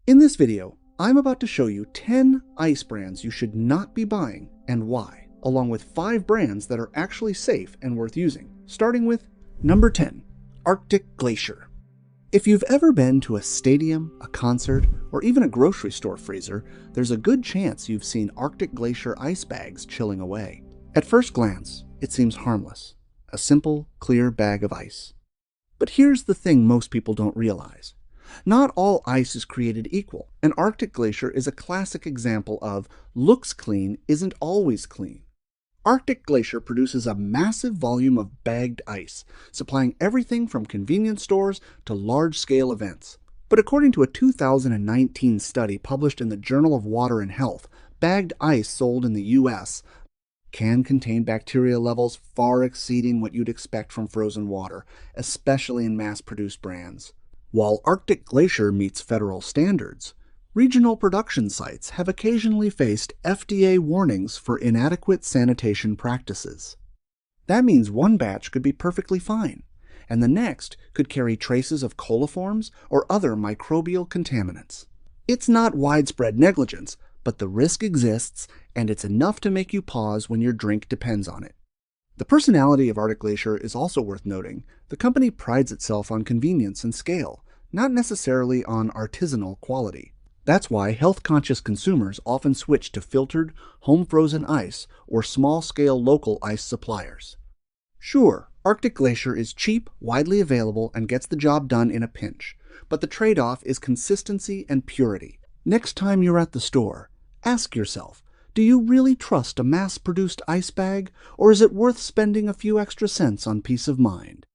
In this video, I'm about to show you 10 ice brands you should not be buying and why, along with 5 brands that are actually safe and worth using, starting with number 10, Arctic Glacier. If you've ever been to a stadium, a concert, or even a grocery store freezer, there's a good chance you've seen Arctic Glacier ice bags chilling away. At first glance, it seems harmless, a simple, clear bag of ice. But here's the thing most people don't realize. Not all ice is created equal, and Arctic Glacier is a classic example of looks clean isn't always clean. Arctic Glacier produces a massive volume of bagged ice, supplying everything from convenience stores to large-scale events. But according to a 2019 study published in the Journal of Water and Health, bagged ice sold in the U.S. can contain bacteria levels far exceeding what you'd expect from frozen water, especially in mass-produced brands. While Arctic Glacier meets federal standards, regional production sites have occasionally faced FDA warnings for inadequate sanitation practices. That means one batch could be perfectly fine, and the next could carry traces of coliforms or other microbial contaminants. It's not widespread negligence, but the risk exists, and it's enough to make you pause when your drink depends on it. The personality of Arctic Glacier is also worth noting. The company prides itself on convenience and scale, not necessarily on artisanal quality. That's why health-conscious consumers often switch to filtered, home-frozen ice or small-scale local ice suppliers. Sure, Arctic Glacier is cheap, widely available, and gets the job done in a pinch, but the trade-off is consistency and purity. Next time you're at the store, ask yourself, do you really trust a mass-produced ice bag, or is it worth spending a few extra cents on peace of mind?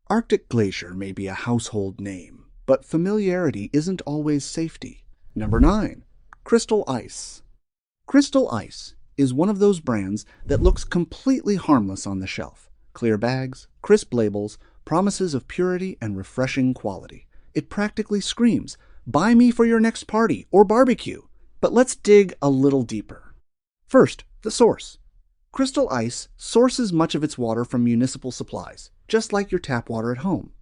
Arctic Glacier may be a household name, but familiarity isn't always safety. Number 9. Crystal Ice. Crystal Ice is one of those brands that looks completely harmless on the shelf. Clear bags, crisp labels, promises of purity and refreshing quality. It practically screams, "Buy me for your next party or barbecue." But let's dig a little deeper. First, the source. Crystal Ice sources much of its water from municipal supplies, just like your tap water at home.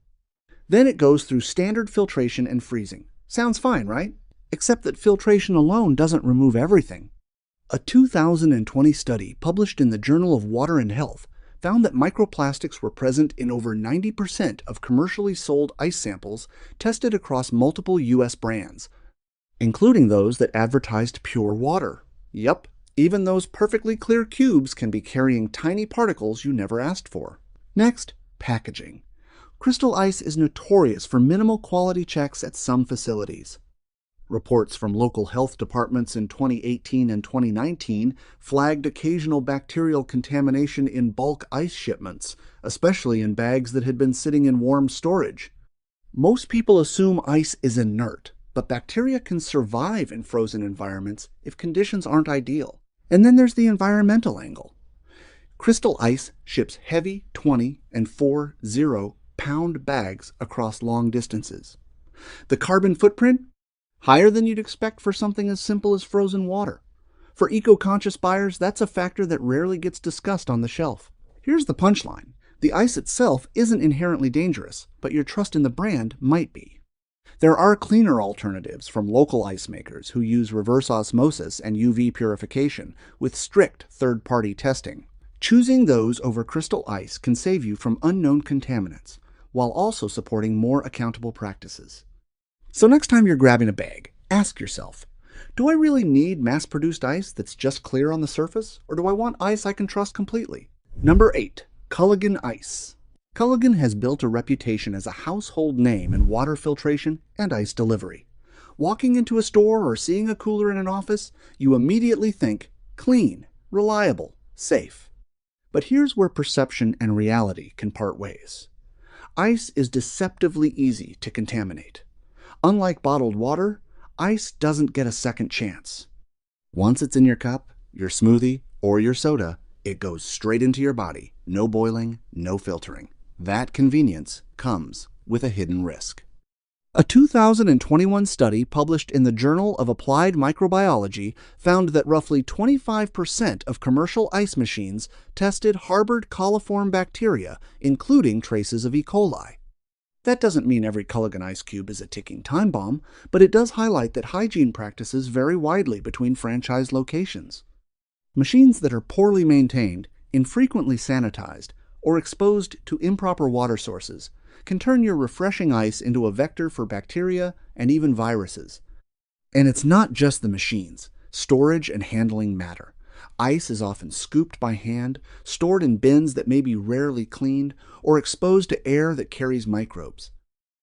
Then it goes through standard filtration and freezing. Sounds fine, right? Except that filtration alone doesn't remove everything. A 2020 study published in the Journal of Water and Health found that microplastics were present in over 90% of commercially sold ice samples tested across multiple U.S. brands, including those that advertised pure water. Yup. Even those perfectly clear cubes can be carrying tiny particles you never asked for. Next, packaging. Crystal Ice is notorious for minimal quality checks at some facilities. Reports from local health departments in 2018 and 2019 flagged occasional bacterial contamination in bulk ice shipments, especially in bags that had been sitting in warm storage. Most people assume ice is inert, but bacteria can survive in frozen environments if conditions aren't ideal. And then there's the environmental angle. Crystal Ice ships heavy 20 and 40-pound bags across long distances. The carbon footprint? Higher than you'd expect for something as simple as frozen water. For eco-conscious buyers, that's a factor that rarely gets discussed on the shelf. Here's the punchline. The ice itself isn't inherently dangerous, but your trust in the brand might be. There are cleaner alternatives from local ice makers who use reverse osmosis and UV purification with strict third-party testing. Choosing those over Crystal Ice can save you from unknown contaminants, while also supporting more accountable practices. So next time you're grabbing a bag, ask yourself, do I really need mass-produced ice that's just clear on the surface, or do I want ice I can trust completely? Number 8. Culligan Ice. Culligan has built a reputation as a household name in water filtration and ice delivery. Walking into a store or seeing a cooler in an office, you immediately think clean, reliable, safe. But here's where perception and reality can part ways. Ice is deceptively easy to contaminate. Unlike bottled water, ice doesn't get a second chance. Once it's in your cup, your smoothie, or your soda, it goes straight into your body. No boiling, no filtering. That convenience comes with a hidden risk. A 2021 study published in the Journal of Applied Microbiology found that roughly 25% of commercial ice machines tested harbored coliform bacteria, including traces of E. coli. That doesn't mean every Culligan ice cube is a ticking time bomb, but it does highlight that hygiene practices vary widely between franchise locations. Machines that are poorly maintained, infrequently sanitized, or exposed to improper water sources can turn your refreshing ice into a vector for bacteria and even viruses. And it's not just the machines. Storage and handling matter. Ice is often scooped by hand, stored in bins that may be rarely cleaned, or exposed to air that carries microbes.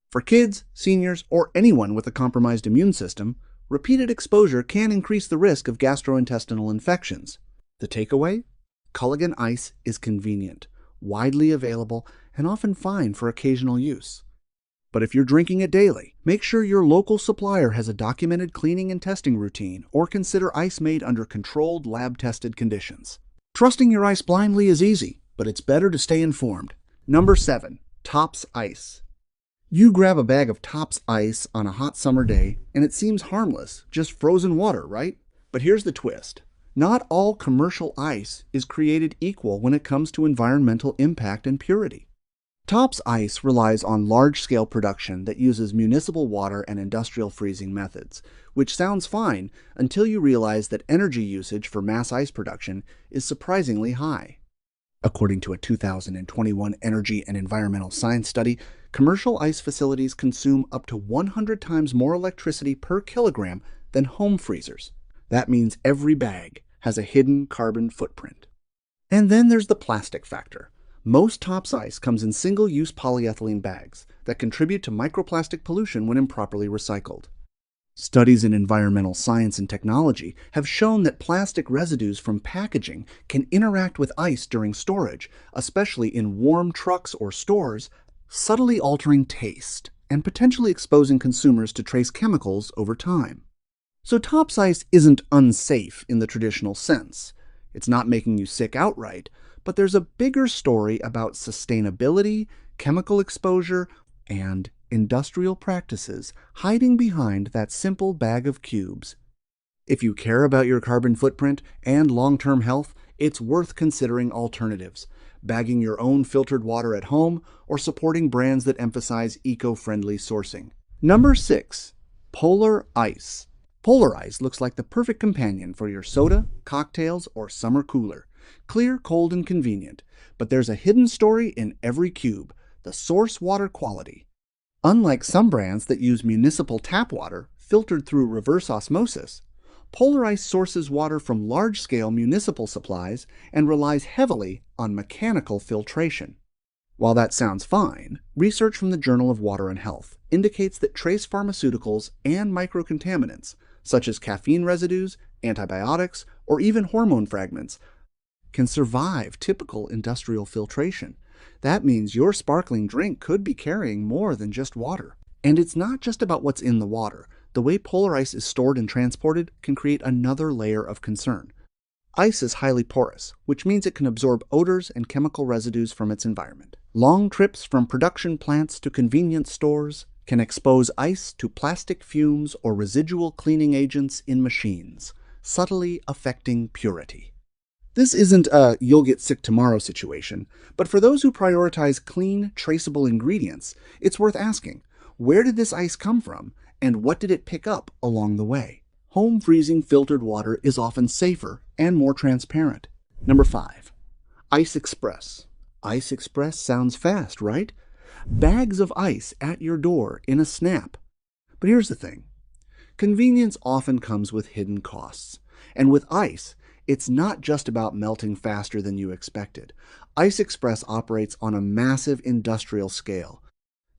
For kids, seniors, or anyone with a compromised immune system, repeated exposure can increase the risk of gastrointestinal infections. The takeaway? Culligan Ice is convenient, widely available, and often fine for occasional use. But if you're drinking it daily, make sure your local supplier has a documented cleaning and testing routine, or consider ice made under controlled, lab-tested conditions. Trusting your ice blindly is easy, but it's better to stay informed. Number 7. Tops Ice. You grab a bag of Tops Ice on a hot summer day, and it seems harmless, just frozen water, right? But here's the twist. Not all commercial ice is created equal when it comes to environmental impact and purity. Tops Ice relies on large-scale production that uses municipal water and industrial freezing methods, which sounds fine until you realize that energy usage for mass ice production is surprisingly high. According to a 2021 Energy and Environmental Science study, commercial ice facilities consume up to 100 times more electricity per kilogram than home freezers. That means every bag has a hidden carbon footprint. And then there's the plastic factor. Most Tops Ice comes in single-use polyethylene bags that contribute to microplastic pollution when improperly recycled. Studies in environmental science and technology have shown that plastic residues from packaging can interact with ice during storage, especially in warm trucks or stores, subtly altering taste and potentially exposing consumers to trace chemicals over time. So Tops Ice isn't unsafe in the traditional sense. It's not making you sick outright, but there's a bigger story about sustainability, chemical exposure, and industrial practices hiding behind that simple bag of cubes. If you care about your carbon footprint and long-term health, it's worth considering alternatives, bagging your own filtered water at home, or supporting brands that emphasize eco-friendly sourcing. Number 6. Polar Ice. Polar Ice looks like the perfect companion for your soda, cocktails, or summer cooler. Clear, cold, and convenient, but there's a hidden story in every cube, the source water quality. Unlike some brands that use municipal tap water filtered through reverse osmosis, Polar Ice sources water from large-scale municipal supplies and relies heavily on mechanical filtration. While that sounds fine, research from the Journal of Water and Health indicates that trace pharmaceuticals and microcontaminants, such as caffeine residues, antibiotics, or even hormone fragments, can survive typical industrial filtration. That means your sparkling drink could be carrying more than just water. And it's not just about what's in the water. The way Polar Ice is stored and transported can create another layer of concern. Ice is highly porous, which means it can absorb odors and chemical residues from its environment. Long trips from production plants to convenience stores can expose ice to plastic fumes or residual cleaning agents in machines, subtly affecting purity. This isn't a you'll get sick tomorrow situation, but for those who prioritize clean, traceable ingredients, it's worth asking, where did this ice come from, and what did it pick up along the way? Home freezing filtered water is often safer and more transparent. Number 5. Ice Express. Ice Express sounds fast, right? Bags of ice at your door in a snap. But here's the thing. Convenience often comes with hidden costs. And with ice, it's not just about melting faster than you expected. Ice Express operates on a massive industrial scale.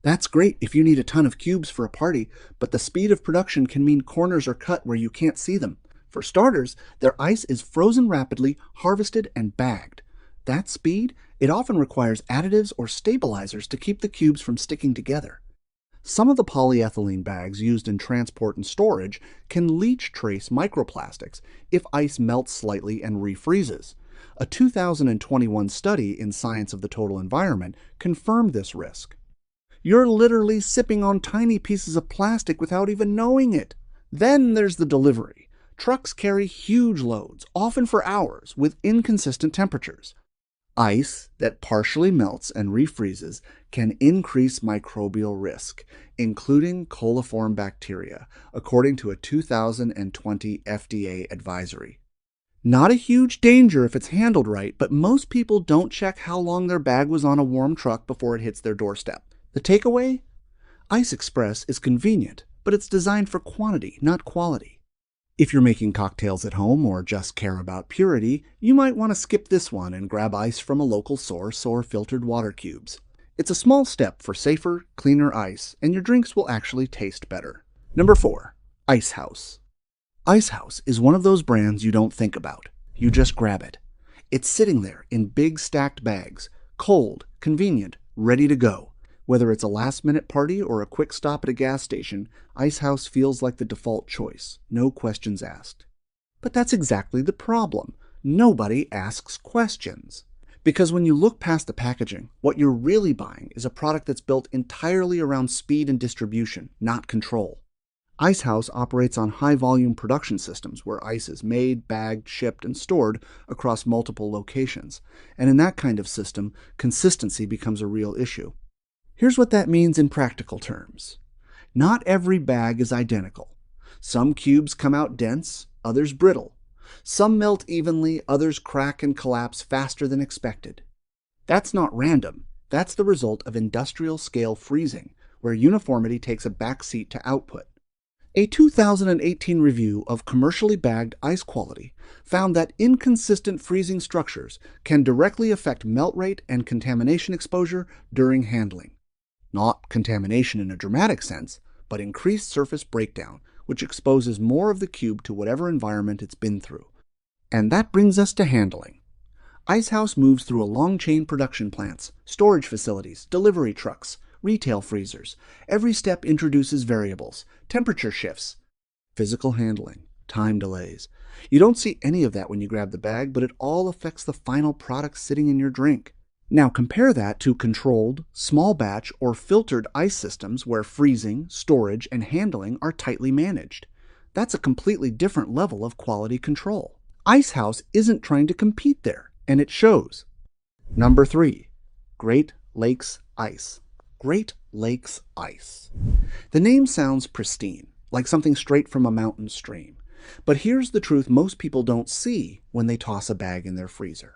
That's great if you need a ton of cubes for a party, but the speed of production can mean corners are cut where you can't see them. For starters, their ice is frozen rapidly, harvested, and bagged. That speed, it often requires additives or stabilizers to keep the cubes from sticking together. Some of the polyethylene bags used in transport and storage can leach trace microplastics if ice melts slightly and refreezes. A 2021 study in Science of the Total Environment confirmed this risk. You're literally sipping on tiny pieces of plastic without even knowing it. Then there's the delivery. Trucks carry huge loads, often for hours, with inconsistent temperatures. Ice that partially melts and refreezes can increase microbial risk, including coliform bacteria, according to a 2020 FDA advisory. Not a huge danger if it's handled right, but most people don't check how long their bag was on a warm truck before it hits their doorstep. The takeaway? Ice Express is convenient, but it's designed for quantity, not quality. If you're making cocktails at home or just care about purity, you might want to skip this one and grab ice from a local source or filtered water cubes. It's a small step for safer, cleaner ice, and your drinks will actually taste better. Number 4. Ice House. Ice House is one of those brands you don't think about. You just grab it. It's sitting there in big stacked bags, cold, convenient, ready to go. Whether it's a last-minute party or a quick stop at a gas station, Ice House feels like the default choice, no questions asked. But that's exactly the problem. Nobody asks questions. Because when you look past the packaging, what you're really buying is a product that's built entirely around speed and distribution, not control. Ice House operates on high-volume production systems where ice is made, bagged, shipped, and stored across multiple locations. And in that kind of system, consistency becomes a real issue. Here's what that means in practical terms. Not every bag is identical. Some cubes come out dense, others brittle. Some melt evenly, others crack and collapse faster than expected. That's not random. That's the result of industrial-scale freezing, where uniformity takes a backseat to output. A 2018 review of commercially bagged ice quality found that inconsistent freezing structures can directly affect melt rate and contamination exposure during handling. Not contamination in a dramatic sense, but increased surface breakdown, which exposes more of the cube to whatever environment it's been through. And that brings us to handling. Ice House moves through a long chain production plants, storage facilities, delivery trucks, retail freezers. Every step introduces variables, temperature shifts, physical handling, time delays. You don't see any of that when you grab the bag, but it all affects the final product sitting in your drink. Now compare that to controlled, small batch, or filtered ice systems where freezing, storage, and handling are tightly managed. That's a completely different level of quality control. Ice House isn't trying to compete there, and it shows. Number 3. Great Lakes Ice. Great Lakes Ice. The name sounds pristine, like something straight from a mountain stream. But here's the truth most people don't see when they toss a bag in their freezer.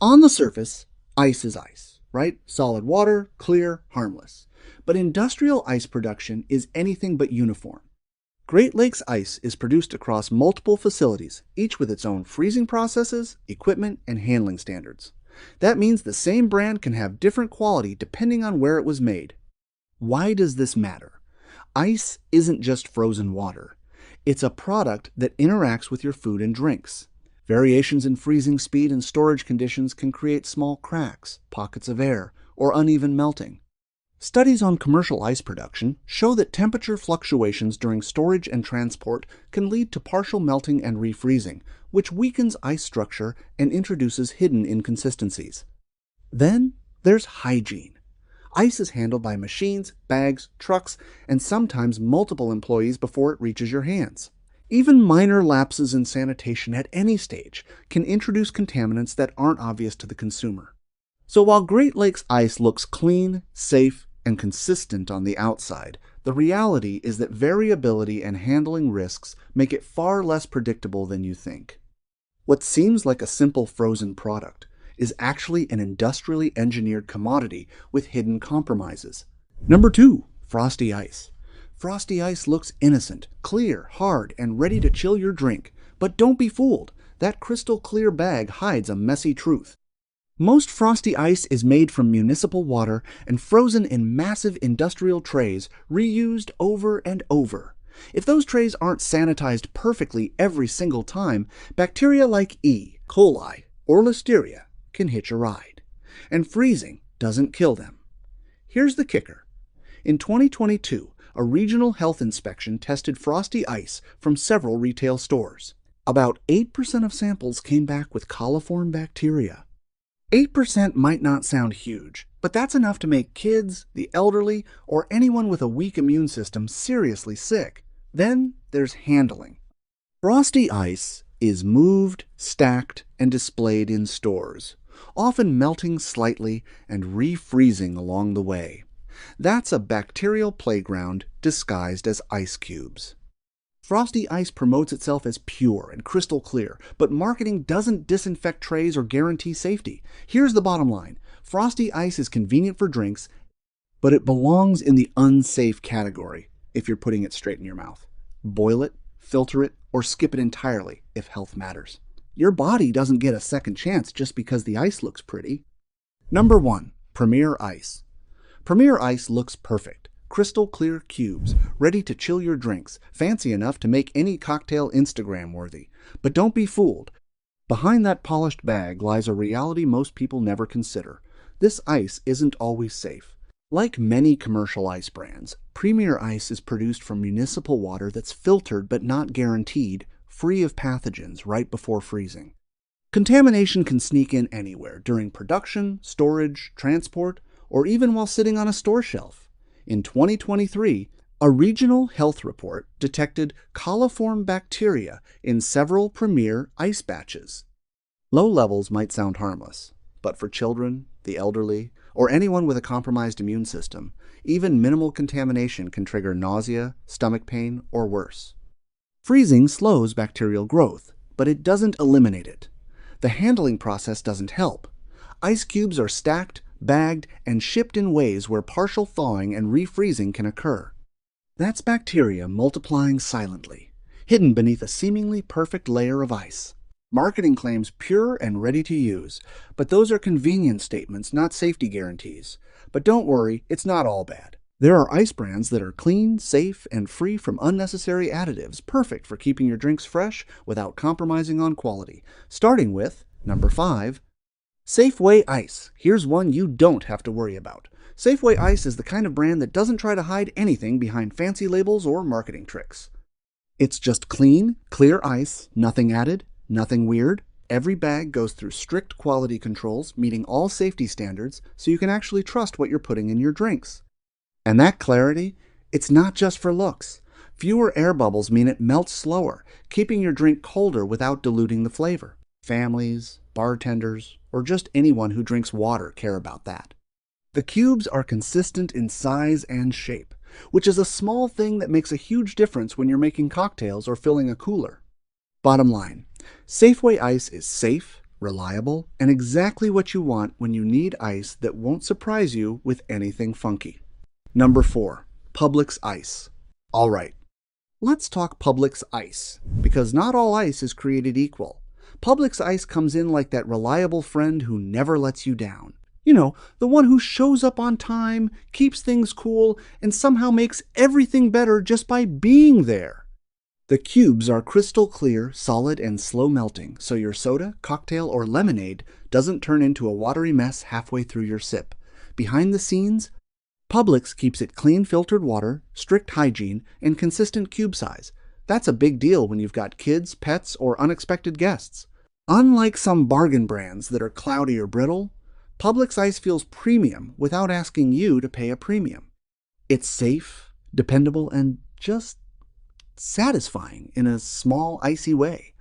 On the surface, ice is ice, right? Solid water, clear, harmless. But industrial ice production is anything but uniform. Great Lakes Ice is produced across multiple facilities, each with its own freezing processes, equipment, and handling standards. That means the same brand can have different quality depending on where it was made. Why does this matter? Ice isn't just frozen water. It's a product that interacts with your food and drinks. Variations in freezing speed and storage conditions can create small cracks, pockets of air, or uneven melting. Studies on commercial ice production show that temperature fluctuations during storage and transport can lead to partial melting and refreezing, which weakens ice structure and introduces hidden inconsistencies. Then there's hygiene. Ice is handled by machines, bags, trucks, and sometimes multiple employees before it reaches your hands. Even minor lapses in sanitation at any stage can introduce contaminants that aren't obvious to the consumer. So while Great Lakes Ice looks clean, safe, and consistent on the outside, the reality is that variability and handling risks make it far less predictable than you think. What seems like a simple frozen product is actually an industrially engineered commodity with hidden compromises. Number 2. Frosty Ice. Frosty Ice looks innocent, clear, hard, and ready to chill your drink. But don't be fooled. That crystal clear bag hides a messy truth. Most Frosty Ice is made from municipal water and frozen in massive industrial trays, reused over and over. If those trays aren't sanitized perfectly every single time, bacteria like E. coli or Listeria can hitch a ride. And freezing doesn't kill them. Here's the kicker. In 2022, a regional health inspection tested Frosty Ice from several retail stores. About 8% of samples came back with coliform bacteria. 8% might not sound huge, but that's enough to make kids, the elderly, or anyone with a weak immune system seriously sick. Then there's handling. Frosty Ice is moved, stacked, and displayed in stores. often melting slightly and refreezing along the way. That's a bacterial playground disguised as ice cubes. Frosty Ice promotes itself as pure and crystal clear, but marketing doesn't disinfect trays or guarantee safety. Here's the bottom line. Frosty Ice is convenient for drinks, but it belongs in the unsafe category if you're putting it straight in your mouth. Boil it, filter it, or skip it entirely if health matters. Your body doesn't get a second chance just because the ice looks pretty. Number 1. Premier Ice. Premier Ice looks perfect. Crystal clear cubes, ready to chill your drinks, fancy enough to make any cocktail Instagram-worthy. But don't be fooled. Behind that polished bag lies a reality most people never consider. This ice isn't always safe. Like many commercial ice brands, Premier Ice is produced from municipal water that's filtered but not guaranteed, free of pathogens right before freezing. Contamination can sneak in anywhere during production, storage, transport, or even while sitting on a store shelf. In 2023, a regional health report detected coliform bacteria in several Premier Ice batches. Low levels might sound harmless, but for children, the elderly, or anyone with a compromised immune system, even minimal contamination can trigger nausea, stomach pain, or worse. Freezing slows bacterial growth, but it doesn't eliminate it. The handling process doesn't help. Ice cubes are stacked, bagged, and shipped in ways where partial thawing and refreezing can occur. That's bacteria multiplying silently, hidden beneath a seemingly perfect layer of ice. Marketing claims pure and ready to use, but those are convenience statements, not safety guarantees. But don't worry, it's not all bad. There are ice brands that are clean, safe, and free from unnecessary additives, perfect for keeping your drinks fresh without compromising on quality. Starting with number 5, Safeway Ice. Here's one you don't have to worry about. Safeway Ice is the kind of brand that doesn't try to hide anything behind fancy labels or marketing tricks. It's just clean, clear ice, nothing added, nothing weird. Every bag goes through strict quality controls, meeting all safety standards, so you can actually trust what you're putting in your drinks. And that clarity, it's not just for looks. Fewer air bubbles mean it melts slower, keeping your drink colder without diluting the flavor. Families, bartenders, or just anyone who drinks water care about that. The cubes are consistent in size and shape, which is a small thing that makes a huge difference when you're making cocktails or filling a cooler. Bottom line, Safeway Ice is safe, reliable, and exactly what you want when you need ice that won't surprise you with anything funky. Number 4. Publix Ice. All right, let's talk Publix Ice, because not all ice is created equal. Publix Ice comes in like that reliable friend who never lets you down. You know, the one who shows up on time, keeps things cool, and somehow makes everything better just by being there. The cubes are crystal clear, solid, and slow melting, so your soda, cocktail, or lemonade doesn't turn into a watery mess halfway through your sip. Behind the scenes, Publix keeps it clean filtered water, strict hygiene, and consistent cube size. That's a big deal when you've got kids, pets, or unexpected guests. Unlike some bargain brands that are cloudy or brittle, Publix Ice feels premium without asking you to pay a premium. It's safe, dependable, and just satisfying in a small, icy way.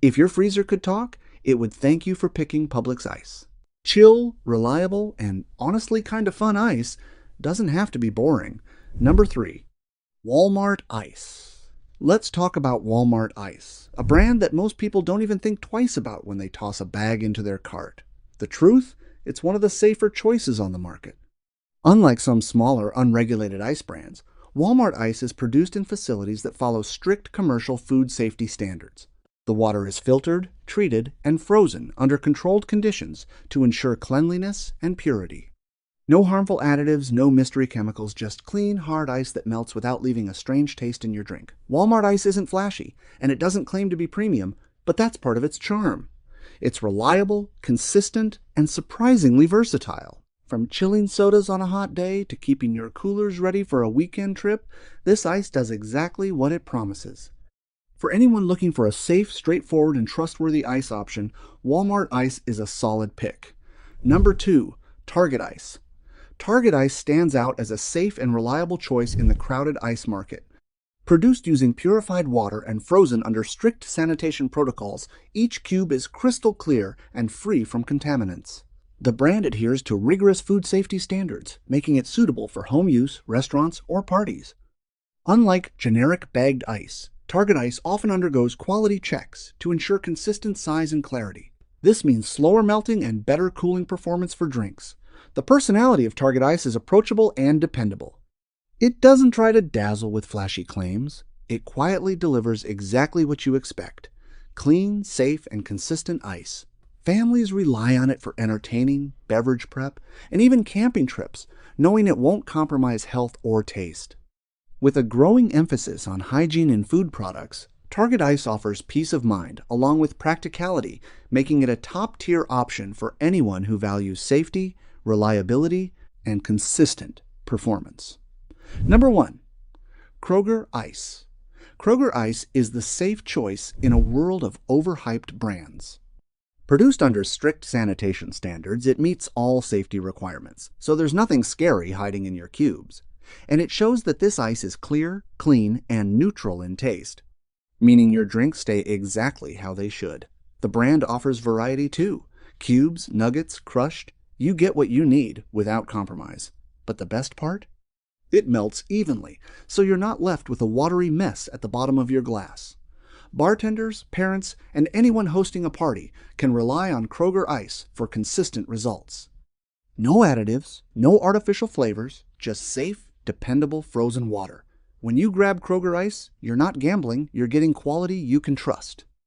If your freezer could talk, it would thank you for picking Publix Ice. Chill, reliable, and honestly kind of fun ice doesn't have to be boring. Number 3. Walmart Ice. Let's talk about Walmart Ice, a brand that most people don't even think twice about when they toss a bag into their cart. The truth? It's one of the safer choices on the market. Unlike some smaller, unregulated ice brands, Walmart Ice is produced in facilities that follow strict commercial food safety standards. The water is filtered, treated, and frozen under controlled conditions to ensure cleanliness and purity. No harmful additives, no mystery chemicals, just clean, hard ice that melts without leaving a strange taste in your drink. Walmart Ice isn't flashy, and it doesn't claim to be premium, but that's part of its charm. It's reliable, consistent, and surprisingly versatile. From chilling sodas on a hot day to keeping your coolers ready for a weekend trip, this ice does exactly what it promises. For anyone looking for a safe, straightforward, and trustworthy ice option, Walmart Ice is a solid pick. Number 2. Target Ice. Target Ice stands out as a safe and reliable choice in the crowded ice market. Produced using purified water and frozen under strict sanitation protocols, each cube is crystal clear and free from contaminants. The brand adheres to rigorous food safety standards, making it suitable for home use, restaurants, or parties. Unlike generic bagged ice, Target Ice often undergoes quality checks to ensure consistent size and clarity. This means slower melting and better cooling performance for drinks. The personality of Target Ice is approachable and dependable. It doesn't try to dazzle with flashy claims. It quietly delivers exactly what you expect: clean, safe, and consistent ice. Families rely on it for entertaining, beverage prep, and even camping trips, knowing it won't compromise health or taste. With a growing emphasis on hygiene in food products, Target Ice offers peace of mind along with practicality, making it a top-tier option for anyone who values safety, reliability, and consistent performance. Number 1. Kroger Ice. Kroger Ice is the safe choice in a world of overhyped brands. Produced under strict sanitation standards, it meets all safety requirements, so there's nothing scary hiding in your cubes. And it shows that this ice is clear, clean, and neutral in taste, meaning your drinks stay exactly how they should. The brand offers variety too. Cubes, nuggets, crushed, you get what you need without compromise. But the best part? It melts evenly, so you're not left with a watery mess at the bottom of your glass. Bartenders, parents, and anyone hosting a party can rely on Kroger Ice for consistent results. No additives, no artificial flavors, just safe, dependable frozen water. When you grab Kroger Ice, you're not gambling, you're getting quality you can trust.